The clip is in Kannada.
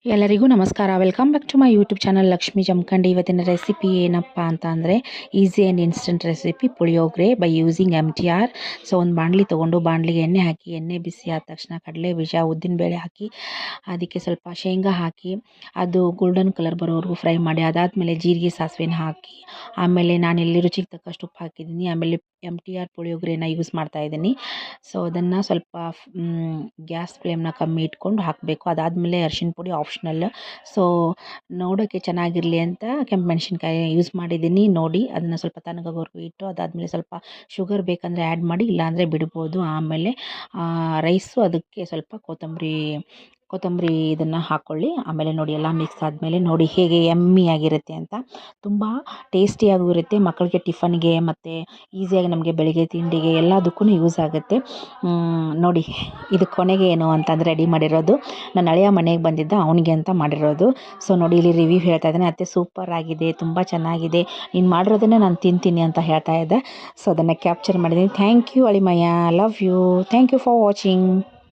ಎಲ್ಲರಿಗೂ ನಮಸ್ಕಾರ. Welcome back to my YouTube channel Lakshmi Jamkhandi. ಇವತ್ತಿನ ರೆಸಿಪಿ ಏನಪ್ಪ ಅಂತ ಅಂದರೆ easy and instant recipe puliyogare by using MTR. So ಒಂದು ಬಾಣಲಿ ತೊಗೊಂಡು ಬಾಣಲಿಗೆ ಎಣ್ಣೆ ಹಾಕಿ, ಎಣ್ಣೆ ಬಿಸಿ ಆದ ತಕ್ಷಣ ಕಡಲೆ ಬೀಜ, ಉದ್ದಿನಬೇಳೆ ಹಾಕಿ, ಅದಕ್ಕೆ ಸ್ವಲ್ಪ ಶೇಂಗಾ ಹಾಕಿ ಅದು ಗೋಲ್ಡನ್ ಕಲರ್ ಬರೋವರೆಗೂ ಫ್ರೈ ಮಾಡಿ, ಅದಾದಮೇಲೆ ಜೀರಿಗೆ ಸಾಸಿವೆನ ಹಾಕಿ, ಆಮೇಲೆ ನಾನಿಲ್ಲಿ ರುಚಿಗೆ ತಕ್ಕಷ್ಟು ಉಪ್ಪು ಹಾಕಿದ್ದೀನಿ. ಆಮೇಲೆ MTR ಪುಳಿಯೋಗರೆನ ಯೂಸ್ ಮಾಡ್ತಾಯಿದ್ದೀನಿ. ಸೊ ಅದನ್ನು ಸ್ವಲ್ಪ ಗ್ಯಾಸ್ ಫ್ಲೇಮ್ನ ಕಮ್ಮಿ ಇಟ್ಕೊಂಡು ಹಾಕಬೇಕು. ಅದಾದಮೇಲೆ ಅರಿಶಿನ ಪುಡಿ ಆಪ್ಷನಲ್. ಸೊ ನೋಡೋಕ್ಕೆ ಚೆನ್ನಾಗಿರಲಿ ಅಂತ ಕೆಂಪು ಮೆಣಸಿನ್ಕಾಯಿ ಯೂಸ್ ಮಾಡಿದ್ದೀನಿ. ನೋಡಿ ಅದನ್ನು ಸ್ವಲ್ಪ ತಣ್ಣಗಾಗೋವರೆಗೂ ಇಟ್ಟು, ಅದಾದಮೇಲೆ ಸ್ವಲ್ಪ ಶುಗರ್ ಬೇಕಂದರೆ ಆ್ಯಡ್ ಮಾಡಿ, ಇಲ್ಲಾಂದರೆ ಬಿಡ್ಬೋದು. ಆಮೇಲೆ ರೈಸು, ಅದಕ್ಕೆ ಸ್ವಲ್ಪ ಕೊತ್ತಂಬರಿ ಇದನ್ನು ಹಾಕ್ಕೊಳ್ಳಿ. ಆಮೇಲೆ ನೋಡಿ ಎಲ್ಲ ಮಿಕ್ಸ್ ಆದಮೇಲೆ ನೋಡಿ ಹೇಗೆ ಯಮ್ಮಿಯಾಗಿರುತ್ತೆ ಅಂತ. ತುಂಬ ಟೇಸ್ಟಿಯಾಗೂ ಇರುತ್ತೆ. ಮಕ್ಕಳಿಗೆ ಟಿಫನ್ಗೆ ಮತ್ತು ಈಸಿಯಾಗಿ ನಮಗೆ ಬೆಳಿಗ್ಗೆ ತಿಂಡಿಗೆ ಎಲ್ಲದಕ್ಕೂ ಯೂಸ್ ಆಗುತ್ತೆ. ನೋಡಿ ಇದು ಕೊನೆಗೆ ಏನು ಅಂತಂದರೆ ರೆಡಿ ಮಾಡಿರೋದು ನನ್ನ ಹಳೆಯ ಮನೆಗೆ ಬಂದಿದ್ದ ಅವನಿಗೆ ಅಂತ ಮಾಡಿರೋದು. ಸೊ ನೋಡಿ ಇಲ್ಲಿ ರಿವ್ಯೂ ಹೇಳ್ತಾ ಇದ್ದಾನೆ, ಅತ್ತೆ ಸೂಪರ್ ಆಗಿದೆ, ತುಂಬ ಚೆನ್ನಾಗಿದೆ, ನೀನು ಮಾಡಿರೋದನ್ನೇ ನಾನು ತಿಂತೀನಿ ಅಂತ ಹೇಳ್ತಾ ಇದ್ದೆ. ಸೊ ಅದನ್ನು ಕ್ಯಾಪ್ಚರ್ ಮಾಡಿದ್ದೀನಿ. ಥ್ಯಾಂಕ್ ಯು ಅಳಿಮಯ್ಯ, love you, thank you for watching.